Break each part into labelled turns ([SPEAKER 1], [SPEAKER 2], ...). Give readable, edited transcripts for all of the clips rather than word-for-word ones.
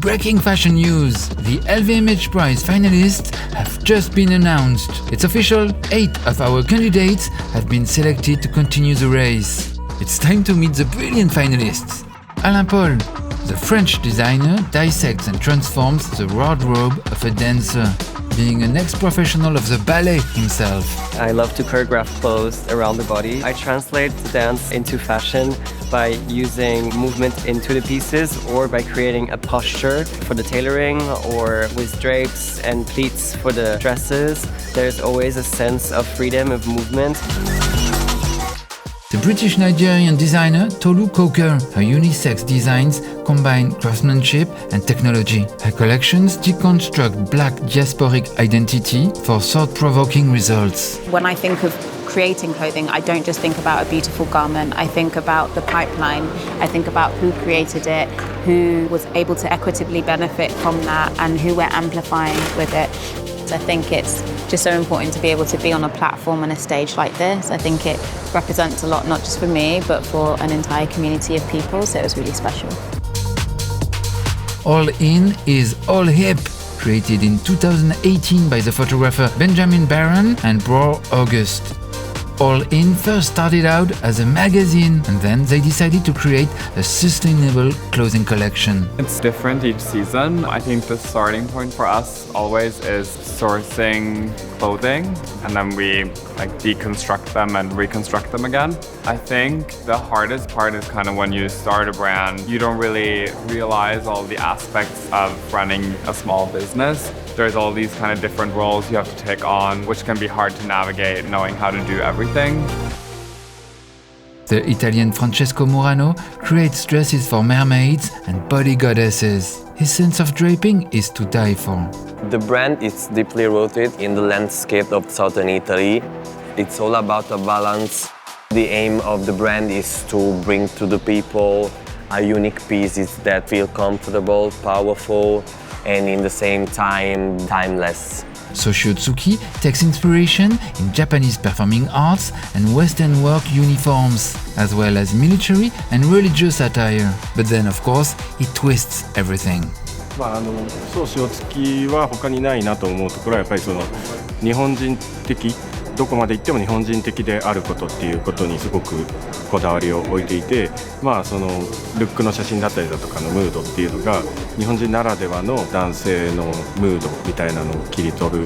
[SPEAKER 1] Breaking fashion news! The LVMH Prize finalists have just been announced. It's official, 8 of our candidates have been selected to continue the race. It's time to meet the brilliant finalists. Alain Paul, the French designer, dissects and transforms the wardrobe of a dancer, being an ex-professional of the ballet himself.
[SPEAKER 2] I love to choreograph clothes around the body. I translate the dance into fashion by using movement into the pieces or by creating a posture for the tailoring or with drapes and pleats for the dresses. There's always a sense of freedom of movement.
[SPEAKER 1] The British-Nigerian designer Tolu Coker, her unisex designs combine craftsmanship and technology. Her collections deconstruct Black diasporic identity for thought-provoking results.
[SPEAKER 3] When I think of creating clothing, I don't just think about a beautiful garment. I think about the pipeline. I think about who created it, who was able to equitably benefit from that, and who we're amplifying with it. I think it's just so important to be able to be on a platform and a stage like this. I think it represents a lot, not just for me, but for an entire community of people, so it was really special.
[SPEAKER 1] All In is All Hip, created in 2018 by the photographer Benjamin Barron and Bro August. All In first started out as a magazine, and then they decided to create a sustainable clothing collection.
[SPEAKER 4] It's different each season. I think the starting point for us always is sourcing clothing, and then we deconstruct them and reconstruct them again. I think the hardest part is kind of when you start a brand, you don't really realize all the aspects of running a small business. There's all these kind of different roles you have to take on, which can be hard to navigate, knowing how to do everything.
[SPEAKER 1] The Italian Francesco Murano creates dresses for mermaids and body goddesses. His sense of draping is to die for.
[SPEAKER 5] The brand is deeply rooted in the landscape of southern Italy. It's all about a balance. The aim of the brand is to bring to the people a unique pieces that feel comfortable, powerful, and in the same time, timeless.
[SPEAKER 1] SOSHIOTSUKI takes inspiration in Japanese performing arts and Western work uniforms, as well as military and religious attire. But then, of course, it twists everything.
[SPEAKER 6] ソシオツキは他にないなと思うところはやっぱりその日本人的、どこまで行っても日本人的であることっていうことにすごくこだわりを置いていて、そのルックの写真だったりだとかのムードっていうのが日本人ならではの男性のムードみたいなのを切り取る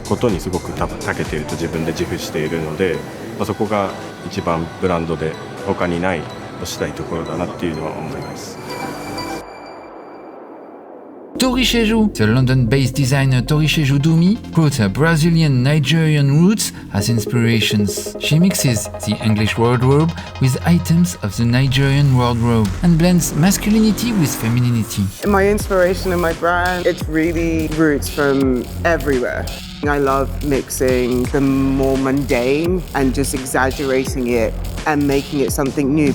[SPEAKER 6] ことにすごく長けていると自分で自負しているので、そこが一番ブランドで他にないとしたいところだなっていうのは思います。
[SPEAKER 1] TORISHÉJU, the London-based designer TORISHÉJU Dumi, quotes her Brazilian-Nigerian roots as inspirations. She mixes the English wardrobe with items of the Nigerian wardrobe and blends masculinity with femininity.
[SPEAKER 7] My inspiration and my brand, it really roots from everywhere. I love mixing the more mundane and just exaggerating it and making it something new.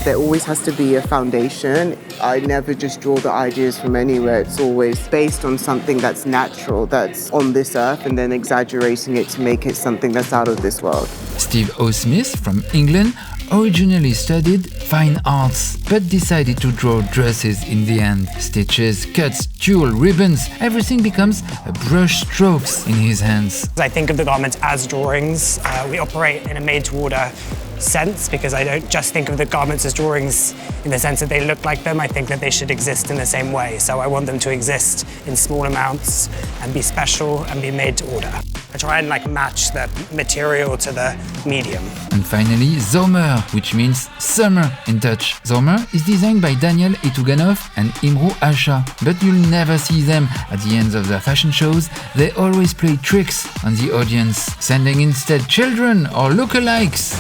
[SPEAKER 7] There always has to be a foundation. I never just draw the ideas from anywhere. It's always based on something that's natural, that's on this earth, and then exaggerating it to make it something that's out of this world.
[SPEAKER 1] Steve O. Smith from England originally studied fine arts, but decided to draw dresses in the end. Stitches, cuts, tulle, ribbons, everything becomes a brush strokes in his hands.
[SPEAKER 8] I think of the garments as drawings. We operate in a made-to-order sense because I don't just think of the garments as drawings in the sense that they look like them. I think that they should exist in the same way. So I want them to exist in small amounts and be special and be made to order. I try and match the material to the medium.
[SPEAKER 1] And finally, Zomer, which means summer in Dutch. Zomer is designed by Daniel Etuganov and Imro Asha, but you'll never see them at the ends of their fashion shows. They always play tricks on the audience, sending instead children or lookalikes.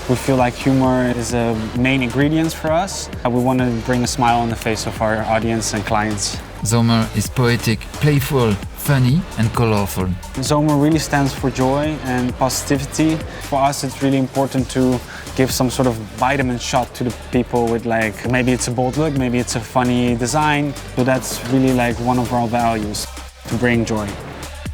[SPEAKER 9] We feel like humor is a main ingredient for us. We want to bring a smile on the face of our audience and clients.
[SPEAKER 1] Zomer is poetic, playful, funny and colorful.
[SPEAKER 9] Zomer really stands for joy and positivity. For us, it's really important to give some sort of vitamin shot to the people with maybe it's a bold look, maybe it's a funny design, but that's really one of our values, to bring joy.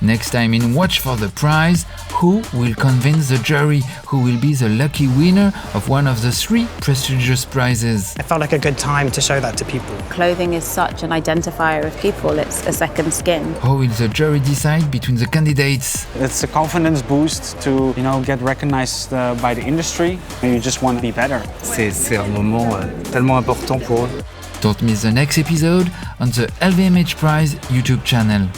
[SPEAKER 1] Next time in Watch for the Prize, who will convince the jury who will be the lucky winner of one of the 3 prestigious prizes.
[SPEAKER 8] I felt like a good time to show that to people.
[SPEAKER 3] Clothing is such an identifier of people, it's a second skin.
[SPEAKER 1] How will the jury decide between the candidates?
[SPEAKER 9] It's a confidence boost to, get recognized by the industry. You just want to be better.
[SPEAKER 10] C'est un moment tellement important pour eux.
[SPEAKER 1] Don't miss the next episode on the LVMH Prize YouTube channel.